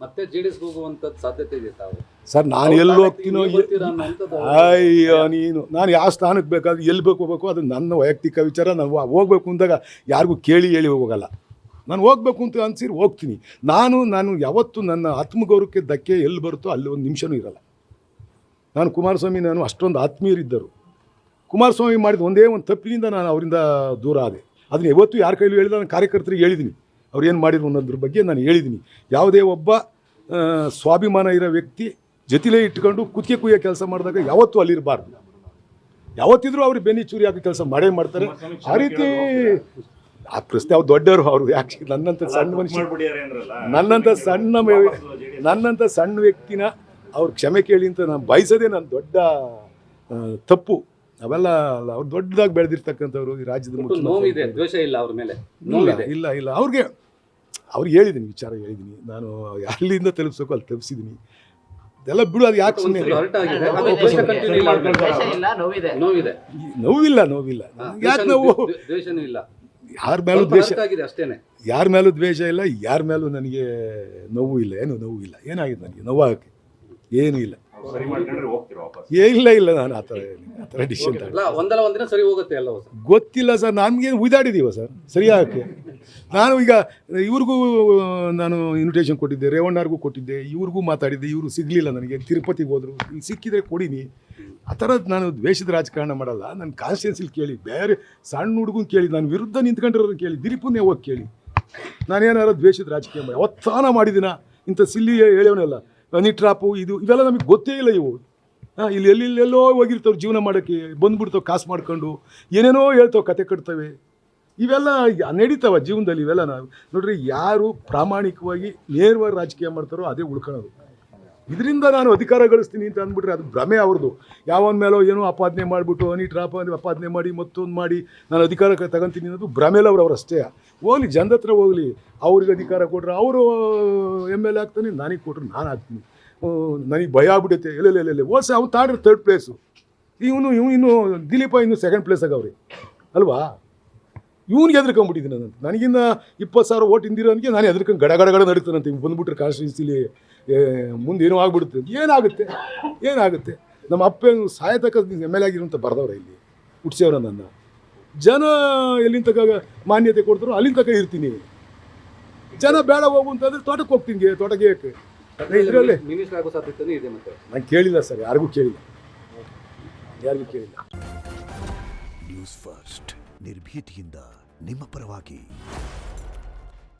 ಮತ್ತೆ ಜೆಡಿಎಸ್ ಹೋಗುವಂತದ್ದು ಸಾಧ್ಯತೆ ಇದೆ ತಾವು ಸರ್ ನಾನು ಎಲ್ಲಿ ಹೋಗ್ತೀನೋ ಅಯ್ಯೋ ನೀನು ನಾನು ಯಾವ ಸ್ಥಾನಕ್ಕೆ ಬೇಕಾದ್ರೆ ಎಲ್ಲಿ ಹೋಗ್ಬೇಕು ಅದು ನನ್ನ ವೈಯಕ್ತಿಕ ವಿಚಾರ. ನಾನು ಹೋಗ್ಬೇಕು ಅಂದಾಗ ಯಾರಿಗೂ ಕೇಳಿ ಹೇಳಿ ಹೋಗಲ್ಲ. ನಾನು ಹೋಗ್ಬೇಕು ಅಂತ ಅನ್ಸಿರು ಹೋಗ್ತೀನಿ. ನಾನು ಯಾವತ್ತೂ ನನ್ನ ಆತ್ಮಗೌರವಕ್ಕೆ ಧಕ್ಕೆ ಎಲ್ಲಿ ಬರುತ್ತೋ ಅಲ್ಲಿ ಒಂದು ನಿಮಿಷನೂ ಇರಲ್ಲ. ನಾನು ಕುಮಾರಸ್ವಾಮಿ ನಾನು ಅಷ್ಟೊಂದು ಆತ್ಮೀಯರಿದ್ದರು. ಕುಮಾರಸ್ವಾಮಿ ಮಾಡಿದ ಒಂದೇ ಒಂದು ತಪ್ಪಿನಿಂದ ನಾನು ಅವರಿಂದ ದೂರ ಆದೆ. ಅದನ್ನ ಯಾವತ್ತೂ ಯಾರ ಕೈಲೂ ಹೇಳಿದ ನಾನು ಕಾರ್ಯಕರ್ತರಿಗೆ ಹೇಳಿದ್ದೀನಿ. ಅವ್ರು ಏನು ಮಾಡಿದ್ರು ಅನ್ನೋದ್ರ ಬಗ್ಗೆ ನಾನು ಹೇಳಿದ್ದೀನಿ. ಯಾವುದೇ ಒಬ್ಬ ಸ್ವಾಭಿಮಾನ ಇರೋ ವ್ಯಕ್ತಿ ಜೊತೆಲೇ ಇಟ್ಕೊಂಡು ಕುತ್ತಿಗೆ ಕುಯ್ಯೋ ಕೆಲಸ ಮಾಡಿದಾಗ ಯಾವತ್ತೂ ಅಲ್ಲಿರಬಾರ್ದು. ಯಾವತ್ತಿದ್ರೂ ಅವ್ರಿಗೆ ಬೆನ್ನಿ ಚೂರಿ ಹಾಕೋ ಕೆಲಸ ಮಾಡೇ ಮಾಡ್ತಾರೆ. ಆ ರೀತಿ ಆ ಪ್ರಶ್ನೆ ಅವ್ರು ದೊಡ್ಡವರು. ಅವರು ಯಾಕೆ ನನ್ನಂಥ ಸಣ್ಣ ಮನುಷ್ಯ, ನನ್ನಂಥ ಸಣ್ಣ ವ್ಯಕ್ತಿನ ಅವ್ರು ಕ್ಷಮೆ ಕೇಳಿ ಅಂತ ನಾನು ಬಯಸೋದೇ ನನ್ನ ದೊಡ್ಡ ತಪ್ಪು. ಅವೆಲ್ಲ ಅವ್ರು ದೊಡ್ಡದಾಗಿ ಬೆಳೆದಿರ್ತಕ್ಕಂಥವ್ರು ಈ ರಾಜ್ಯದ ನೋವಿದೆ, ದ್ವೇಷ ಇಲ್ಲ ಅವ್ರ ಮೇಲೆ. ಇಲ್ಲ ಅವ್ರಿಗೆ ಹೇಳಿದ್ದೀನಿ, ವಿಚಾರ ಹೇಳಿದ್ದೀನಿ. ನಾನು ಅಲ್ಲಿಂದ ತಲುಪಿಸೋಕು ಅಲ್ಲಿ ತಲುಪಿಸಿದ್ದೀನಿ. ಅದೆಲ್ಲ ಬಿಡು, ಅದು ಯಾಕೆ ಸುಮ್ಮನೆ ನೋವಿಲ್ಲ ಯಾಕೆ ನೋವು? ಯಾರ ಮೇಲೂ ದ್ವೇಷ, ಯಾರ ಮೇಲೂ ದ್ವೇಷ ಇಲ್ಲ, ಯಾರ ಮೇಲೂ ನನಗೆ ನೋವು ಇಲ್ಲ. ನೋವು ಇಲ್ಲ. ಏನಾಗಿದೆ ನನಗೆ ನೋವಾಗಕ್ಕೆ ಏನೂ ಇಲ್ಲ. ಇಲ್ಲ ನಾನು ಆ ಥರ ಡಿಸಿಷನ್ ಗೊತ್ತಿಲ್ಲ ಸರ್. ನನಗೇನು ಉದಾಡಿದೀವ ಸರ್ ಸರಿಯಾಗಕ್ಕೆ. ನಾನು ಈಗ ಇವ್ರಿಗೂ ನಾನು ಇನ್ವಿಟೇಷನ್ ಕೊಟ್ಟಿದ್ದೆ, ರೇವಣ್ಣವ್ರಿಗೂ ಕೊಟ್ಟಿದ್ದೆ, ಇವ್ರಿಗೂ ಮಾತಾಡಿದ್ದೆ. ಇವರು ಸಿಗಲಿಲ್ಲ ನನಗೆ. ತಿರುಪತಿಗೆ ಹೋದರು. ಸಿಕ್ಕಿದ್ರೆ ಕೊಡಿನಿ. ಆ ಥರದ್ದು ನಾನು ದ್ವೇಷದ ರಾಜಕಾರಣ ಮಾಡಲ್ಲ. ನನ್ನ ಕಾನ್ಸ್ಟಿಟ್ಯೂನ್ಸಿಲಿ ಕೇಳಿ, ಬೇರೆ ಸಣ್ಣ ಹುಡುಗನ ಕೇಳಿ, ನಾನು ವಿರುದ್ಧ ನಿಂತ್ಕೊಂಡಿರೋರು ಕೇಳಿ, ದಿರಿಪನ್ನೇ ಹೋಗಿ ಕೇಳಿ. ನಾನೇನಾರು ದ್ವೇಷದ ರಾಜಕೀಯ ಮಾಡಿ ಅವತ್ತಾನ ಮಾಡಿದಿನ ಇಂಥ ಸಿಲ್ಲಿ ಹೇಳೋನೆಲ್ಲ ನಿಟ್ರಾಪು ಇವೆಲ್ಲ ನಮಗೆ ಗೊತ್ತೇ ಇಲ್ಲ. ಇವು ಇಲ್ಲಿ ಎಲ್ಲೆಲ್ಲೋ ಹೋಗಿರ್ತಾವೆ ಜೀವನ ಮಾಡೋಕ್ಕೆ, ಬಂದ್ಬಿಡ್ತಾವೆ ಕಾಸು ಮಾಡ್ಕೊಂಡು, ಏನೇನೋ ಹೇಳ್ತಾವೆ, ಕತೆ ಕಟ್ತವೆ. ಇವೆಲ್ಲ ನಡೀತಾವ ಜೀವನದಲ್ಲಿ. ಇವೆಲ್ಲ ನಾವು ನೋಡ್ರಿ, ಯಾರು ಪ್ರಾಮಾಣಿಕವಾಗಿ ನೇರವಾಗಿ ರಾಜಕೀಯ ಮಾಡ್ತಾರೋ ಅದೇ ಉಳ್ಕೊಳ್ಳೋದು. ಇದರಿಂದ ನಾನು ಅಧಿಕಾರ ಗಳಿಸ್ತೀನಿ ಅಂತ ಅಂದ್ಬಿಟ್ರೆ ಅದು ಭ್ರಮೆ ಅವ್ರದ್ದು. ಯಾವನ ಮೇಲೋ ಏನೋ ಅಪಾದನೆ ಮಾಡಿಬಿಟ್ಟು ಅನಿಟ್ರಾಪ ಅಪಾದನೆ ಮಾಡಿ ಮತ್ತೊಂದು ಮಾಡಿ ನಾನು ಅಧಿಕಾರ ತಗೊಂತೀನಿ ಅನ್ನೋದು ಭ್ರಮೆಲ್ಲ ಅವ್ರು ಅಷ್ಟೇ. ಹೋಗ್ಲಿ, ಜನದ ಹತ್ರ ಹೋಗಲಿ. ಅವ್ರಿಗೆ ಅಧಿಕಾರ ಕೊಟ್ಟರೆ ಅವರು MLA ಆಗ್ತಾನೆ, ನನಗೆ ಕೊಟ್ಟರು ನಾನು ಆಗ್ತೀನಿ. ನನಗೆ ಭಯ ಆಗ್ಬಿಡುತ್ತೆ. ಎಲ್ಲೆಲ್ಲೆಲ್ಲೆ ಓದ್ಸ ಅವ್ನು ತಾಡ್ರೆ 3rd ಪ್ಲೇಸು. ಇನ್ನು ದಿಲೀಪ ಇನ್ನು 2nd ಪ್ಲೇಸಾಗ ಅವ್ರಿ ಅಲ್ವಾ? ಇವ್ನಿಗೆ ಹೆದರ್ಕೊಂಡ್ಬಿಟ್ಟಿದ್ದೀನಿ ನಾನು. ನನಗಿನ್ನ 20,000 ಓಟ್ ಹಿಂದಿರೋನಿಗೆ ನಾನು ಹೆದರ್ಕೊಂಡು ಗಡ ನಡೀತಾನಂತೆ. ಬಂದುಬಿಟ್ರೆ ಕಾನ್ಸ್ಟಿಟ್ಯೂನ್ಸಿಲಿ ಮುಂದೆ ಏನೋ ಆಗ್ಬಿಡುತ್ತೆ. ಏನಾಗುತ್ತೆ? ನಮ್ಮ ಅಪ್ಪೇನು ಸಾಯತಕ್ಕ MLA ಆಗಿರುವಂಥ ಬರ್ದವ್ರೆ ಇಲ್ಲಿ ಹುಡ್ಸವ್ರ ನನ್ನ. ಜನ ಎಲ್ಲಿಂದ ತಗ ಮಾನ್ಯತೆ ಕೊಡ್ತಾರೋ ಅಲ್ಲಿಂದ ತಗ ಇರ್ತೀನಿ. ಜನ ಬೇಡ ಹೋಗು ಅಂತಂದರೆ ತೋಟಕ್ಕೆ ಹೋಗ್ತೀನಿ. ತೋಟಕ್ಕೆ ಇದರಲ್ಲೇ ನಾನು ಕೇಳಿಲ್ಲ ಸರ್, ಯಾರಿಗೂ ಕೇಳಿಲ್ಲ. ನ್ಯೂಸ್ ಫಸ್ಟ್ ನಿರ್ಭೀತಿಯಿಂದ ನಿಮ್ಮ ಪರವಾಗಿ.